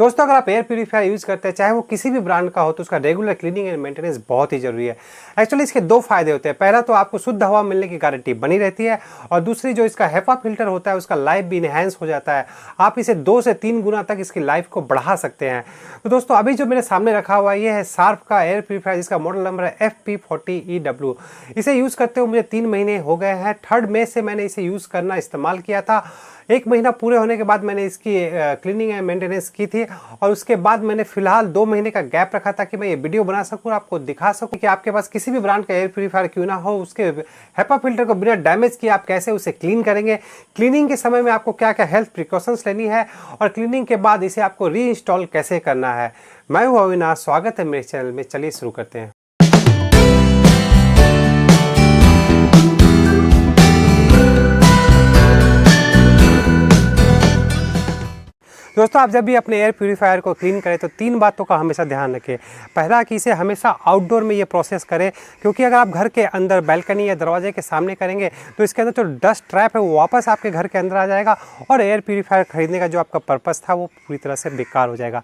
दोस्तों अगर आप एयर प्यूरीफायर यूज़ करते हैं, चाहे वो किसी भी ब्रांड का हो, तो उसका रेगुलर क्लीनिंग एंड मेंटेनेंस बहुत ही जरूरी है। एक्चुअली इसके दो फायदे होते हैं। पहला तो आपको शुद्ध हवा मिलने की गारंटी बनी रहती है, और दूसरी जो इसका हेपा फिल्टर होता है उसका लाइफ भी इनहेंस हो जाता है। आप इसे 2 से 3 गुना तक इसकी लाइफ को बढ़ा सकते हैं। तो दोस्तों अभी जो मेरे सामने रखा हुआ है ये है शार्प का एयर प्यूरीफायर, जिसका मॉडल नंबर है FP40EW। इसे यूज़ करते हुए मुझे 3 महीने हो गए हैं। 3 मई से मैंने इसे यूज़ करना इस्तेमाल किया था। 1 महीना पूरे होने के बाद मैंने इसकी क्लीनिंग एंड मेंटेनेंस की थी, और उसके बाद मैंने फिलहाल 2 महीने का गैप रखा था कि मैं ये वीडियो बना सकूं, आपको दिखा सकूं कि आपके पास किसी भी ब्रांड का एयर प्यूरीफायर क्यों ना हो, उसके हेपा फिल्टर को बिना डैमेज किए आप कैसे उसे क्लीन करेंगे, क्लीनिंग के समय में आपको क्या क्या हेल्थ प्रिकॉशंस लेनी है, और क्लीनिंग के बाद इसे आपको री इंस्टॉल कैसे करना है। मैं हूं अविनाश, स्वागत है मेरे चैनल में। चलिए शुरू करते हैं। दोस्तों आप जब भी अपने एयर प्यूरीफायर को क्लीन करें तो 3 बातों का हमेशा ध्यान रखें। पहला कि इसे हमेशा आउटडोर में ये प्रोसेस करें, क्योंकि अगर आप घर के अंदर बैल्कनी या दरवाजे के सामने करेंगे तो इसके अंदर जो डस्ट ट्रैप है वो वापस आपके घर के अंदर आ जाएगा, और एयर प्यूरीफायर खरीदने का जो आपका पर्पस था वो पूरी तरह से बेकार हो जाएगा।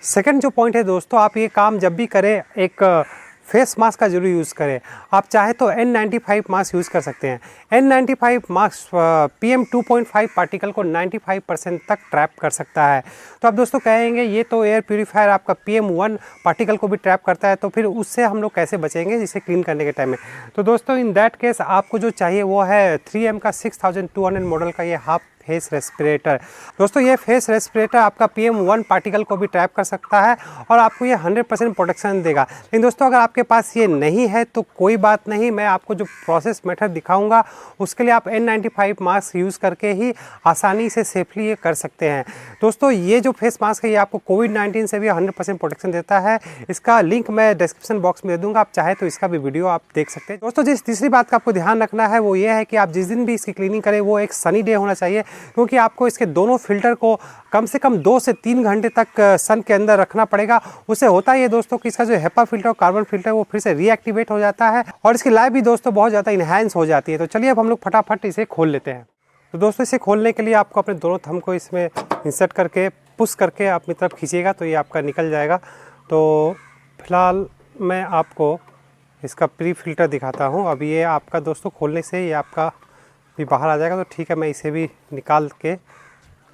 सेकंड जो पॉइंट है दोस्तों, आप ये काम जब भी करें एक फेस मास्क का जरूर यूज़ करें। आप चाहे तो N95 मास्क यूज़ कर सकते हैं। N95 मास्क PM2.5 पार्टिकल को 95% तक ट्रैप कर सकता है। तो आप दोस्तों कहेंगे ये तो एयर प्यूरीफायर आपका PM1 पार्टिकल को भी ट्रैप करता है, तो फिर उससे हम लोग कैसे बचेंगे इसे क्लीन करने के टाइम में। तो दोस्तों इन दैट केस आपको जो चाहिए वो है 3M का 6200 मॉडल का ये हाफ फेस रेस्पिरेटर। दोस्तों ये फेस रेस्पिरेटर आपका PM1 पार्टिकल को भी ट्रैप कर सकता है, और आपको ये 100% प्रोटेक्शन देगा। लेकिन दोस्तों अगर आपके पास ये नहीं है तो कोई बात नहीं, मैं आपको जो प्रोसेस मेथड दिखाऊंगा उसके लिए आप N95 मास्क यूज़ करके ही आसानी से सेफली ये कर सकते हैं। दोस्तों ये जो फेस मास्क है ये आपको कोविड-19 से भी 100% प्रोटेक्शन देता है। इसका लिंक मैं डिस्क्रिप्शन बॉक्स में दे दूँगा, आप चाहे तो इसका भी वीडियो आप देख सकते हैं। दोस्तों जिस तीसरी बात का आपको ध्यान रखना है वो ये है कि आप जिस दिन भी इसकी क्लीनिंग करें वो एक सनी डे होना चाहिए, क्योंकि आपको इसके दोनों फिल्टर को कम से कम 2 से 3 घंटे तक सन के अंदर रखना पड़ेगा। उससे होता है ये दोस्तों कि इसका जो हेपा फिल्टर और कार्बन फिल्टर वो फिर से रीएक्टिवेट हो जाता है, और इसकी लाइफ भी दोस्तों बहुत ज़्यादा इनहेंस हो जाती है। तो चलिए अब हम लोग फटाफट इसे खोल लेते हैं। तो दोस्तों इसे खोलने के लिए आपको अपने दोनों थंब को इसमें इंसर्ट करके पुश करके अपनी तरफ खींचिएगा तो ये आपका निकल जाएगा। तो फिलहाल मैं आपको इसका प्री फिल्टर दिखाता हूँ। अब ये आपका दोस्तों खोलने से ये आपका भी बाहर आ जाएगा, तो ठीक है मैं इसे भी निकाल के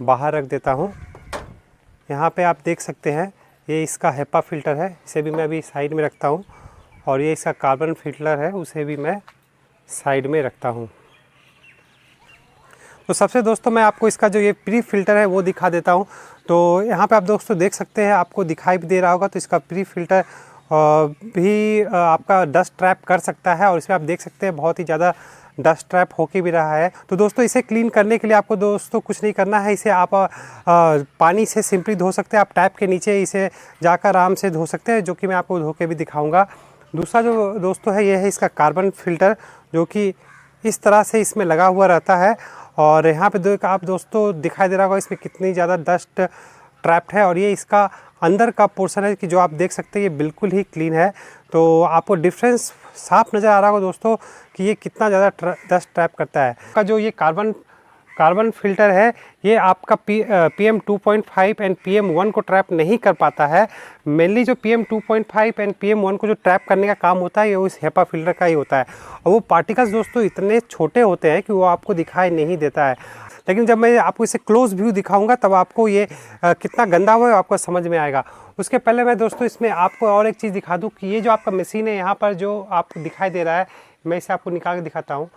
बाहर रख देता हूँ। यहाँ पे आप देख सकते हैं ये इसका हेपा फिल्टर है, इसे भी मैं अभी साइड में रखता हूँ, और ये इसका कार्बन फिल्टर है उसे भी मैं साइड में रखता हूँ। तो सबसे दोस्तों मैं आपको इसका जो ये प्री फिल्टर है वो दिखा देता हूँ। तो यहाँ पे आप दोस्तों देख सकते हैं, आपको दिखाई भी दे रहा होगा, तो इसका प्री फिल्टर भी आपका डस्ट ट्रैप कर सकता है, और इसमें आप देख सकते हैं बहुत ही ज़्यादा डस्ट ट्रैप होके भी रहा है। तो दोस्तों इसे क्लीन करने के लिए आपको दोस्तों कुछ नहीं करना है, इसे आप पानी से सिंपली धो सकते हैं। आप टैप के नीचे इसे जाकर आराम से धो सकते हैं, जो कि मैं आपको धो के भी दिखाऊंगा। दूसरा जो दोस्तों है ये है इसका कार्बन फिल्टर, जो कि इस तरह से इसमें लगा हुआ रहता है, और यहाँ पे आप दोस्तों दिखाई दे रहा होगा इसमें कितनी ज़्यादा डस्ट ट्रैप्ड है, और ये इसका अंदर का पोर्शन है कि जो आप देख सकते हैं ये बिल्कुल ही क्लीन है। तो आपको डिफरेंस साफ नज़र आ रहा होगा दोस्तों कि ये कितना ज़्यादा डस्ट ट्रैप करता है। का जो ये कार्बन फिल्टर है ये आपका PM2.5 एंड PM1 को ट्रैप नहीं कर पाता है। मेनली जो PM2.5 एंड PM1 को जो ट्रैप करने का काम होता है ये उस हेपा फिल्टर का ही होता है, और वो पार्टिकल्स दोस्तों इतने छोटे होते हैं कि वो आपको दिखाई नहीं देता है। लेकिन जब मैं आपको इसे क्लोज व्यू दिखाऊंगा तब आपको ये कितना गंदा हुआ है आपको समझ में आएगा। उसके पहले मैं दोस्तों इसमें आपको और एक चीज़ दिखा दूं कि ये जो आपका मशीन है यहाँ पर जो आपको दिखाई दे रहा है, मैं इसे आपको निकाल के दिखाता हूँ।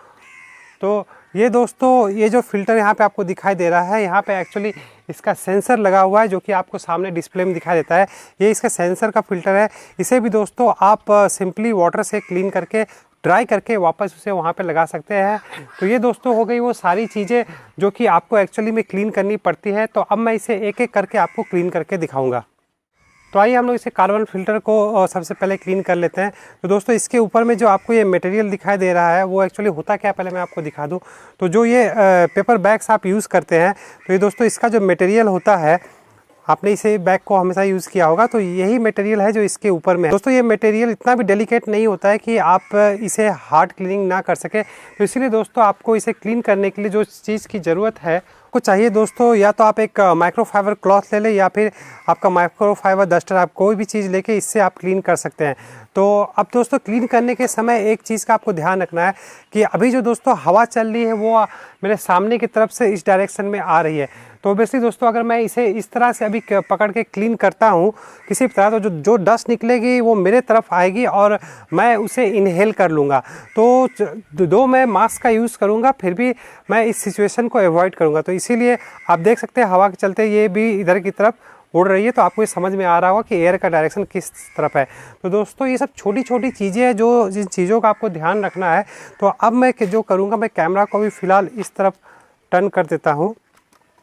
तो ये दोस्तों ये जो फिल्टर यहाँ पे आपको दिखाई दे रहा है, यहाँ पे एक्चुअली इसका सेंसर लगा हुआ है, जो कि आपको सामने डिस्प्ले में दिखाई देता है। ये इसका सेंसर का फिल्टर है। इसे भी दोस्तों आप सिंपली वाटर से क्लीन करके ड्राई करके वापस उसे वहाँ पे लगा सकते हैं। तो ये दोस्तों हो गई वो सारी चीज़ें जो कि आपको एक्चुअली में क्लीन करनी पड़ती है। तो अब मैं इसे एक एक करके आपको क्लीन करके दिखाऊंगा। तो आइए हम लोग इसे कार्बन फिल्टर को सबसे पहले क्लीन कर लेते हैं। तो दोस्तों इसके ऊपर में जो आपको ये मटेरियल दिखाई दे रहा है वो एक्चुअली होता क्या है पहले मैं आपको दिखा दूं। तो जो ये पेपर बैग्स आप यूज़ करते हैं, तो ये दोस्तों इसका जो मटेरियल होता है, आपने इसे बैग को हमेशा यूज़ किया होगा, तो यही मटेरियल है जो इसके ऊपर में है। दोस्तों ये मटेरियल इतना भी डेलिकेट नहीं होता है कि आप इसे हार्ड क्लीनिंग ना कर सके। तो इसीलिए दोस्तों आपको इसे क्लीन करने के लिए जो चीज़ की ज़रूरत है को चाहिए दोस्तों, या तो आप एक माइक्रोफाइबर क्लॉथ ले लें या फिर आपका माइक्रोफाइबर डस्टर, आप कोई भी चीज़ लेके इससे आप क्लीन कर सकते हैं। तो अब दोस्तों क्लीन करने के समय एक चीज़ का आपको ध्यान रखना है कि अभी जो दोस्तों हवा चल रही है वो मेरे सामने की तरफ से इस डायरेक्शन में आ रही है। तो ऑब्वियसली दोस्तों अगर मैं इसे इस तरह से अभी पकड़ के क्लीन करता हूँ किसी भी तरह, तो जो डस्ट निकलेगी वो मेरे तरफ आएगी और मैं उसे इनहेल कर लूँगा। तो दो मैं मास्क का यूज़ करूँगा फिर भी मैं इस सिचुएशन को अवॉइड करूँगा। तो इसीलिए आप देख सकते हैं हवा के चलते ये भी इधर की तरफ उड़ रही है, तो आपको ये समझ में आ रहा होगा कि एयर का डायरेक्शन किस तरफ है। तो दोस्तों ये सब छोटी छोटी चीज़ें हैं जो जिन चीज़ों का आपको ध्यान रखना है। तो अब मैं जो करूँगा, मैं कैमरा को भी फ़िलहाल इस तरफ टर्न कर देता हूँ।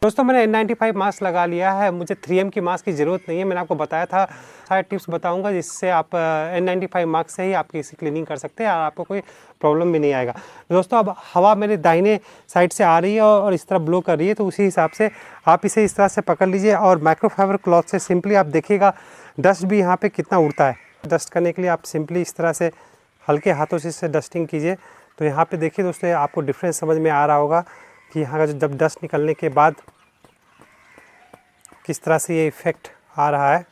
दोस्तों मैंने N95 मास्क लगा लिया है, मुझे 3M की मास्क की ज़रूरत नहीं है। मैंने आपको बताया था, सारे टिप्स बताऊंगा जिससे आप N95 मास्क से ही आपकी इसी क्लीनिंग कर सकते हैं और आपको कोई प्रॉब्लम भी नहीं आएगा। दोस्तों अब हवा मेरे दाहिने साइड से आ रही है और इस तरह ब्लो कर रही है, तो उसी हिसाब से आप इसे इस तरह से पकड़ लीजिए और माइक्रोफाइबर क्लॉथ से सिंपली आप देखिएगा डस्ट भी यहाँ पर कितना उड़ता है। डस्ट करने के लिए आप सिंपली इस तरह से हल्के हाथों से इससे डस्टिंग कीजिए। तो यहाँ पर देखिए दोस्तों, आपको डिफरेंस समझ में आ रहा होगा कि यहाँ का जब डस्ट निकलने के बाद किस तरह से ये इफ़ेक्ट आ रहा है।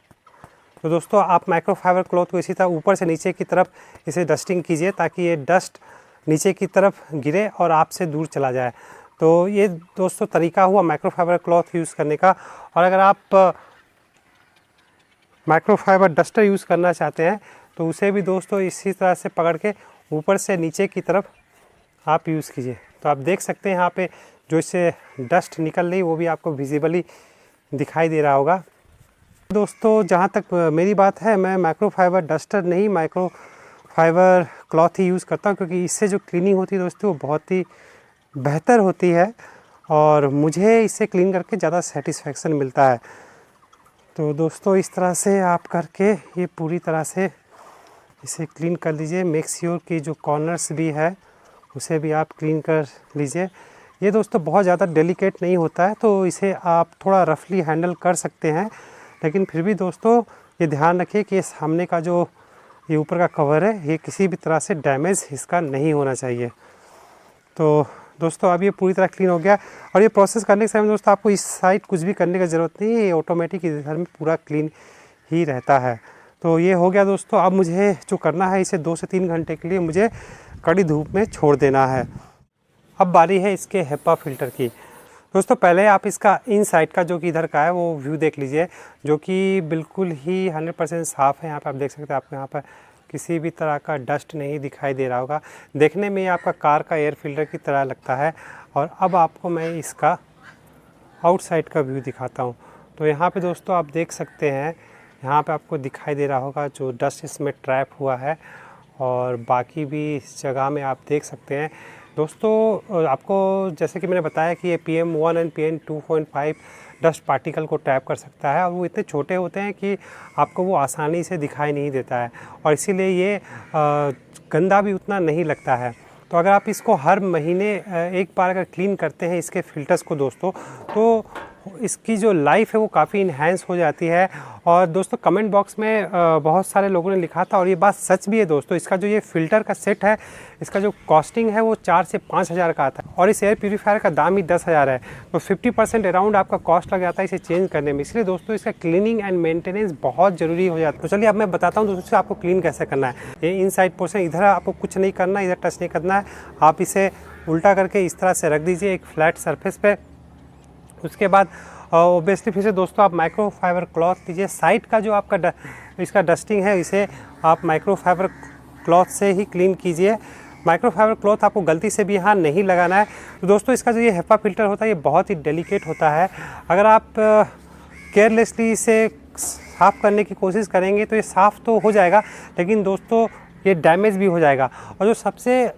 तो दोस्तों आप माइक्रोफाइबर क्लॉथ को इसी तरह यूपर से नीचे की तरफ इसे डस्टिंग कीजिए ताकि ये डस्ट नीचे की तरफ गिरे और आपसे दूर चला जाए। तो ये दोस्तों तरीका हुआ माइक्रोफाइबर क्लॉथ यूज़ करने का। और अगर आप माइक्रोफाइबर डस्टर यूज़ करना चाहते हैं तो उसे भी दोस्तों इसी तरह से पकड़ के ऊपर से नीचे की तरफ आप यूज़ कीजिए। तो आप देख सकते हैं यहाँ पे जो इससे डस्ट निकल रही वो भी आपको विजिबली दिखाई दे रहा होगा। दोस्तों जहाँ तक मेरी बात है, मैं माइक्रोफाइबर डस्टर नहीं माइक्रोफाइबर क्लॉथ ही यूज़ करता हूँ, क्योंकि इससे जो क्लीनिंग होती है दोस्तों वो बहुत ही बेहतर होती है और मुझे इससे क्लीन करके ज़्यादा सेटिस्फेक्शन मिलता है। तो दोस्तों इस तरह से आप करके ये पूरी तरह से इसे क्लीन कर लीजिए। मेक श्योर कि जो कॉर्नर्स भी है उसे भी आप क्लीन कर लीजिए। ये दोस्तों बहुत ज़्यादा डेलिकेट नहीं होता है, तो इसे आप थोड़ा रफली हैंडल कर सकते हैं, लेकिन फिर भी दोस्तों ये ध्यान रखिए कि ये सामने का जो ये ऊपर का कवर है ये किसी भी तरह से डैमेज इसका नहीं होना चाहिए। तो दोस्तों अब ये पूरी तरह क्लीन हो गया और ये प्रोसेस करने के समय दोस्तों आपको इस साइड कुछ भी करने की ज़रूरत नहीं है, ये ऑटोमेटिक इधर में पूरा क्लीन ही रहता है। तो ये हो गया दोस्तों। अब मुझे जो करना है, इसे 2 से 3 घंटे के लिए मुझे कड़ी धूप में छोड़ देना है। अब बारी है इसके HEPA फ़िल्टर की। दोस्तों पहले आप इसका इन साइड का जो कि इधर का है वो व्यू देख लीजिए, जो कि बिल्कुल ही 100% साफ़ है। यहाँ पे आप देख सकते हैं, आपको यहाँ पर किसी भी तरह का डस्ट नहीं दिखाई दे रहा होगा। देखने में ये आपका कार का एयर फिल्टर की तरह लगता है। और अब आपको मैं इसका आउटसाइड का व्यू दिखाता हूँ। तो यहाँ पे दोस्तों आप देख सकते हैं, यहाँ पे आपको दिखाई दे रहा होगा जो डस्ट इसमें ट्रैप हुआ है, और बाकी भी इस जगह में आप देख सकते हैं। दोस्तों आपको जैसे कि मैंने बताया कि ये PM1 और PM2.5 डस्ट पार्टिकल को ट्रैप कर सकता है, और वो इतने छोटे होते हैं कि आपको वो आसानी से दिखाई नहीं देता है, और इसीलिए ये गंदा भी उतना नहीं लगता है। तो अगर आप इसको हर महीने एक बार अगर क्लीन करते हैं इसके फ़िल्टर्स को दोस्तों, तो इसकी जो लाइफ है वो काफ़ी इन्हेंस हो जाती है। और दोस्तों कमेंट बॉक्स में बहुत सारे लोगों ने लिखा था, और ये बात सच भी है दोस्तों, इसका जो ये फ़िल्टर का सेट है इसका जो कॉस्टिंग है वो 4 से 5 हज़ार का आता है, और इस एयर प्यूरीफायर का दाम ही 10,000 है। तो 50% अराउंड आपका कॉस्ट लग जाता है इसे चेंज करने में। इसलिए दोस्तों इसका क्लीनिंग एंड मेंटेनेंस बहुत ज़रूरी हो जाता है। तो चलिए अब मैं बताता हूँ दोस्तों आपको क्लीन कैसे करना है। ये इनसाइड पोर्शन, इधर आपको कुछ नहीं करना, इधर टच नहीं करना है। आप इसे उल्टा करके इस तरह से रख दीजिए एक फ्लैट सरफेस पे। उसके बाद ओबियसली फिर से दोस्तों आप माइक्रोफाइबर क्लॉथ लीजिए। साइड का जो आपका इसका डस्टिंग है इसे आप माइक्रोफाइबर क्लॉथ से ही क्लीन कीजिए। माइक्रोफाइबर क्लॉथ आपको गलती से भी यहाँ नहीं लगाना है। तो दोस्तों इसका जो ये HEPA फ़िल्टर होता है ये बहुत ही डेलिकेट होता है। अगर आप केयरलेसली इसे साफ़ करने की कोशिश करेंगे तो ये साफ़ तो हो जाएगा, लेकिन दोस्तों ये डैमेज भी हो जाएगा। और जो सबसे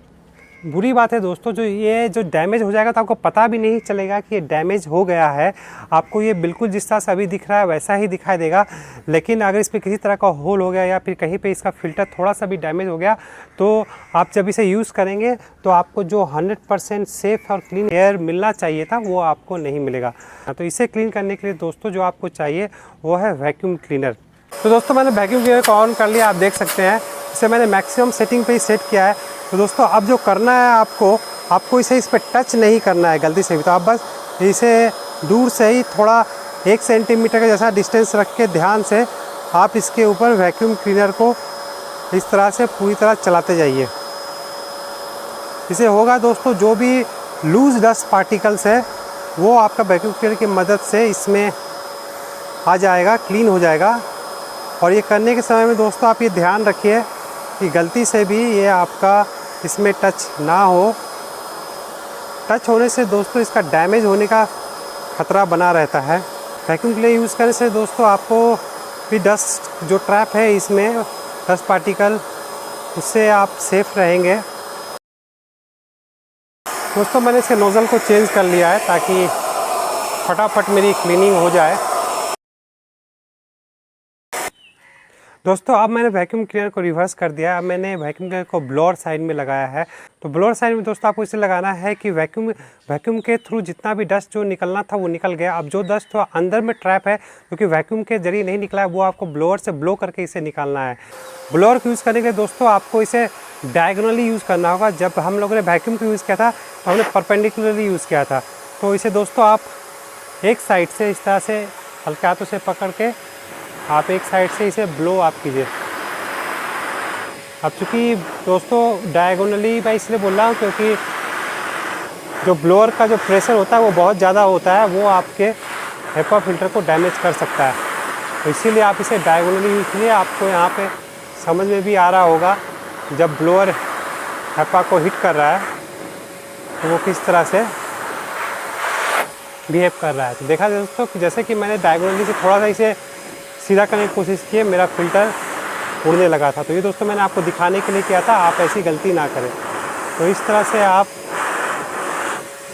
बुरी बात है दोस्तों, जो डैमेज हो जाएगा तो आपको पता भी नहीं चलेगा कि ये डैमेज हो गया है। आपको ये बिल्कुल जिस तरह से अभी दिख रहा है वैसा ही दिखाई देगा, लेकिन अगर इस पर किसी तरह का होल हो गया या फिर कहीं पे इसका फ़िल्टर थोड़ा सा भी डैमेज हो गया, तो आप जब इसे यूज़ करेंगे तो आपको जो 100% सेफ़ और क्लीन एयर मिलना चाहिए था वो आपको नहीं मिलेगा। तो इसे क्लीन करने के लिए दोस्तों जो आपको चाहिए वो है वैक्यूम क्लीनर। तो दोस्तों मैंने वैक्यूम क्लीनर को ऑन कर लिया, आप देख सकते हैं। इसे मैंने मैक्सिमम सेटिंग पे ही सेट किया है। तो दोस्तों अब जो करना है आपको इसे इस पर टच नहीं करना है गलती से भी। तो आप बस इसे दूर से ही थोड़ा 1 सेंटीमीटर का जैसा डिस्टेंस रख के ध्यान से आप इसके ऊपर वैक्यूम क्लीनर को इस तरह से पूरी तरह चलाते जाइए। इसे होगा दोस्तों जो भी लूज़ डस्ट पार्टिकल्स है वो आपका वैक्यूम क्लीनर की मदद से इसमें आ जाएगा, क्लीन हो जाएगा। और ये करने के समय में दोस्तों आप ये ध्यान रखिए कि गलती से भी ये आपका इसमें टच ना हो। टच होने से दोस्तों इसका डैमेज होने का ख़तरा बना रहता है। वैक्यूम क्लीनर यूज़ करने से दोस्तों आपको भी डस्ट जो ट्रैप है इसमें डस्ट पार्टिकल, उससे आप सेफ़ रहेंगे। दोस्तों मैंने इसके नोज़ल को चेंज कर लिया है ताकि फटाफट मेरी क्लीनिंग हो जाए। दोस्तों अब मैंने वैक्यूम क्लीनर को रिवर्स कर दिया। अब मैंने वैक्यूम क्लीनर को ब्लोअर साइड में लगाया है। तो ब्लोअर साइड में दोस्तों आपको इसे लगाना है कि वैक्यूम के थ्रू जितना भी डस्ट जो निकलना था वो निकल गया। अब जो डस्ट थोड़ा अंदर में ट्रैप है क्योंकि वैक्यूम के जरिए नहीं निकला है, वो आपको ब्लोअर से ब्लो करके इसे निकालना है। ब्लोअर को यूज़ करने के लिए दोस्तों आपको इसे डायगोनली यूज़ करना होगा। जब हम लोगों ने वैक्यूम को यूज़ किया था तो हमने परपेंडिकुलरली यूज़ किया था। तो इसे दोस्तों आप एक साइड से इस तरह से हल्के हाथों से पकड़ के आप एक साइड से इसे ब्लो आप कीजिए। अब चूँकि दोस्तों डायगोनली मैं इसलिए बोल रहा हूँ क्योंकि जो ब्लोअर का जो प्रेशर होता है वो बहुत ज़्यादा होता है, वो आपके हेपा फिल्टर को डैमेज कर सकता है। तो इसीलिए आप इसे डायगोनली यूज़ कीजिए। आपको यहाँ पे समझ में भी आ रहा होगा जब ब्लोअर हेपा को हिट कर रहा है तो वो किस तरह से बिहेव कर रहा है। तो देखा दोस्तों कि जैसे कि मैंने डायगोनली से थोड़ा सा इसे सीधा करने की कोशिश की, मेरा फ़िल्टर उड़ने लगा था। तो ये दोस्तों मैंने आपको दिखाने के लिए किया था, आप ऐसी गलती ना करें। तो इस तरह से आप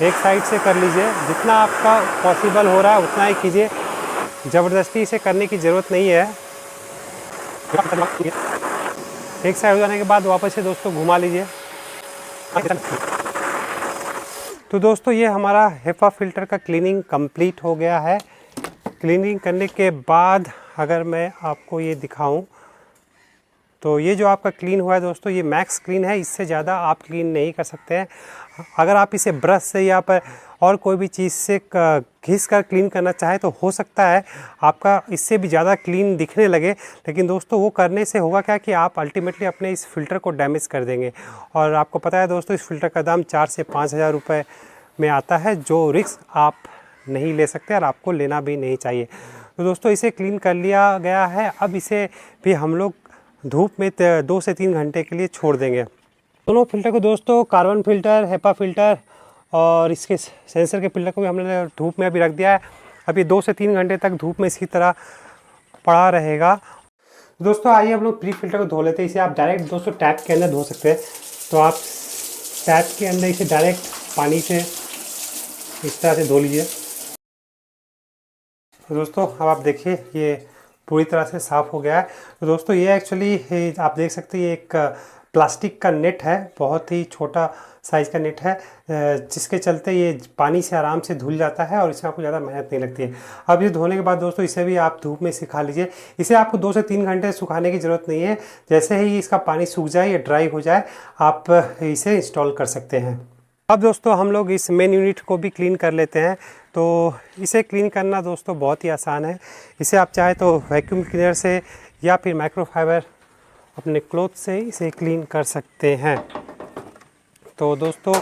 एक साइड से कर लीजिए, जितना आपका पॉसिबल हो रहा है उतना ही कीजिए, ज़बरदस्ती इसे करने की ज़रूरत नहीं है। एक साइड हो जाने के बाद वापस से दोस्तों घुमा लीजिए। तो दोस्तों ये हमारा हेपा फ़िल्टर का क्लीनिंग कंप्लीट हो गया है। क्लीनिंग करने के बाद अगर मैं आपको ये दिखाऊं तो ये जो आपका क्लीन हुआ है दोस्तों, ये मैक्स क्लीन है। इससे ज़्यादा आप क्लीन नहीं कर सकते हैं। अगर आप इसे ब्रश से या पर और कोई भी चीज़ से घिस कर क्लीन करना चाहे तो हो सकता है आपका इससे भी ज़्यादा क्लीन दिखने लगे, लेकिन दोस्तों वो करने से होगा क्या कि आप अल्टीमेटली अपने इस फ़िल्टर को डैमेज कर देंगे। और आपको पता है दोस्तों इस फ़िल्टर का दाम 4 से 5 हज़ार रुपये में आता है, जो रिस्क आप नहीं ले सकते और आपको लेना भी नहीं चाहिए। तो दोस्तों इसे क्लीन कर लिया गया है। अब इसे भी हम लोग धूप में 2 से 3 घंटे के लिए छोड़ देंगे। दोनों फ़िल्टर को दोस्तों, कार्बन फ़िल्टर, हेपा फ़िल्टर और इसके सेंसर के फ़िल्टर को भी हमने धूप में अभी रख दिया है। अब ये 2 से 3 घंटे तक धूप में इसी तरह पड़ा रहेगा। दोस्तों आइए हम लोग प्री फ़िल्टर को धो लेते हैं। इसे आप डायरेक्ट दोस्तों टैप के अंदर धो सकते हैं। तो आप टैप के अंदर इसे डायरेक्ट पानी से इस तरह से धो लीजिए। तो दोस्तों अब आप देखिए ये पूरी तरह से साफ़ हो गया है। तो दोस्तों ये एक्चुअली आप देख सकते हैं ये एक प्लास्टिक का नेट है, बहुत ही छोटा साइज़ का नेट है, जिसके चलते ये पानी से आराम से धुल जाता है और इसमें आपको ज़्यादा मेहनत नहीं लगती है। अब ये धोने के बाद दोस्तों इसे भी आप धूप में सुखा लीजिए। इसे आपको 2 से 3 घंटे सुखाने की ज़रूरत नहीं है। जैसे ही इसका पानी सूख जाए या ड्राई हो जाए आप इसे इंस्टॉल कर सकते हैं। अब दोस्तों हम लोग इस मेन यूनिट को भी क्लीन कर लेते हैं। तो इसे क्लीन करना दोस्तों बहुत ही आसान है। इसे आप चाहे तो वैक्यूम क्लीनर से या फिर माइक्रोफाइबर अपने क्लॉथ से इसे क्लीन कर सकते हैं। तो दोस्तों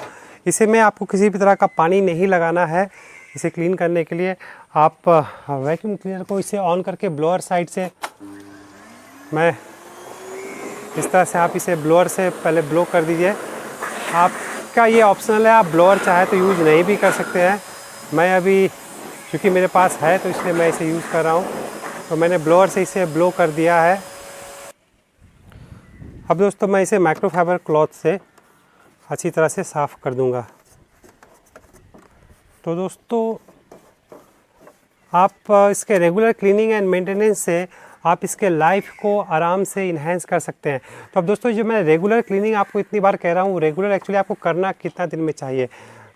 इसे में आपको किसी भी तरह का पानी नहीं लगाना है। इसे क्लीन करने के लिए आप वैक्यूम क्लीनर को इसे ऑन करके ब्लोअर साइड से, मैं इस तरह से आप इसे ब्लोअर से पहले ब्लो कर दीजिए। आपका ये ऑप्शनल है, आप ब्लोअर चाहे तो यूज़ नहीं भी कर सकते हैं। मैं अभी क्योंकि मेरे पास है तो इसलिए मैं इसे यूज़ कर रहा हूँ। तो मैंने ब्लोअर से इसे ब्लो कर दिया है। अब दोस्तों मैं इसे माइक्रोफाइबर क्लॉथ से अच्छी तरह से साफ़ कर दूंगा। तो दोस्तों आप इसके रेगुलर क्लीनिंग एंड मेंटेनेंस से आप इसके लाइफ को आराम से इन्हेंस कर सकते हैं। तो अब दोस्तों जो मैं रेगुलर क्लीनिंग आपको इतनी बार कह रहा हूँ, रेगुलर एक्चुअली आपको करना कितना दिन में चाहिए।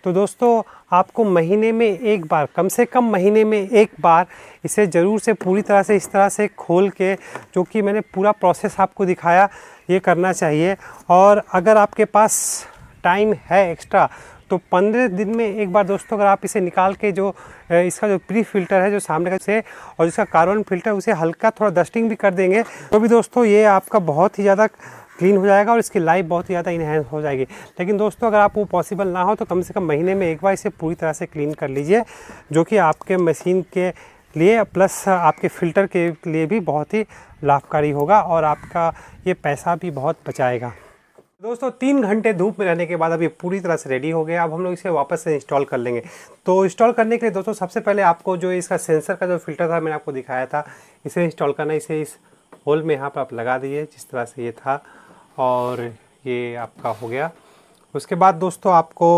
तो दोस्तों आपको महीने में एक बार, कम से कम महीने में एक बार इसे ज़रूर से पूरी तरह से इस तरह से खोल के, जो कि मैंने पूरा प्रोसेस आपको दिखाया, ये करना चाहिए। और अगर आपके पास टाइम है एक्स्ट्रा तो 15 दिन में एक बार दोस्तों अगर आप इसे निकाल के जो इसका जो प्री फिल्टर है जो सामने का से और इसका कार्बन फिल्टर उसे हल्का थोड़ा डस्टिंग भी कर देंगे तो भी दोस्तों ये आपका बहुत ही ज़्यादा क्लीन हो जाएगा और इसकी लाइफ बहुत ही ज़्यादा इन्हेंस हो जाएगी। लेकिन दोस्तों अगर आप वो पॉसिबल ना हो तो कम से कम महीने में एक बार इसे पूरी तरह से क्लीन कर लीजिए, जो कि आपके मशीन के लिए प्लस आपके फ़िल्टर के लिए भी बहुत ही लाभकारी होगा और आपका ये पैसा भी बहुत बचाएगा। दोस्तों 3 घंटे धूप में रहने के बाद अब ये पूरी तरह से रेडी हो गया। अब हम लोग इसे वापस से इंस्टॉल कर लेंगे। तो इंस्टॉल करने के लिए दोस्तों सबसे पहले आपको जो इसका सेंसर का जो फ़िल्टर था मैंने आपको दिखाया था, इसे इंस्टॉल करना। इसे इस होल में यहाँ पर आप लगा दीजिए जिस तरह से ये था और ये आपका हो गया। उसके बाद दोस्तों आपको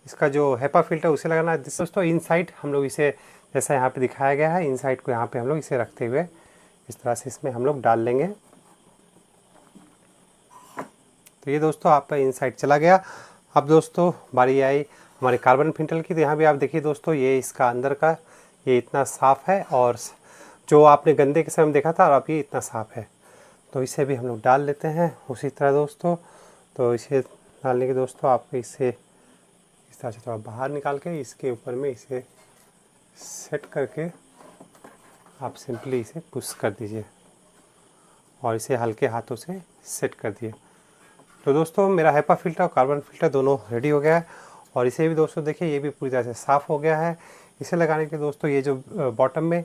इसका जो हेपा फिल्टर उसे लगाना है। दोस्तों इनसाइड हम लोग इसे जैसा यहाँ पे दिखाया गया है इनसाइड को यहाँ पे हम लोग इसे रखते हुए इस तरह से इसमें हम लोग डाल लेंगे। तो ये दोस्तों आपका इनसाइड चला गया। अब दोस्तों बारी आई हमारे कार्बन फिल्टर की। तो यहाँ भी आप देखिए दोस्तों ये इसका अंदर का ये इतना साफ़ है और जो आपने गंदे के समय देखा था और अब ये इतना साफ़ है। तो इसे भी हम लोग डाल लेते हैं उसी तरह दोस्तों। तो इसे डालने के दोस्तों आपको इसे इस तरह से थोड़ा बाहर निकाल के इसके ऊपर में इसे सेट करके आप सिंपली इसे पुश कर दीजिए और इसे हल्के हाथों से सेट कर दिए। तो दोस्तों मेरा हेपा फिल्टर और कार्बन फिल्टर दोनों रेडी हो गया है और इसे भी दोस्तों देखिए ये भी पूरी तरह से साफ़ हो गया है। इसे लगाने के दोस्तों ये जो बॉटम में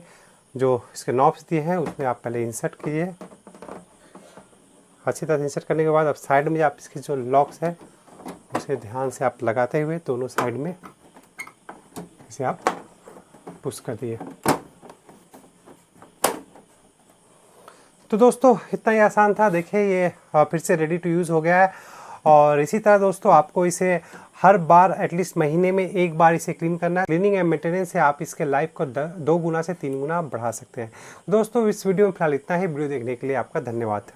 जो इसके नॉब्स दिए हैं उसमें आप पहले इंसर्ट कीजिए। अच्छी तरह से इंसर्ट करने के बाद अब साइड में आप इसके जो लॉक्स है उसे ध्यान से आप लगाते हुए दोनों साइड में इसे आप पुश कर दिए। तो दोस्तों इतना ही आसान था। देखिए ये फिर से रेडी टू यूज़ हो गया है। और इसी तरह दोस्तों आपको इसे हर बार एटलीस्ट महीने में एक बार इसे क्लीन करना है। क्लीनिंग एंड मेंटेनेंस से आप इसके लाइफ को 2 गुना से 3 गुना बढ़ा सकते हैं। दोस्तों इस वीडियो में फिलहाल इतना ही। वीडियो देखने के लिए आपका धन्यवाद।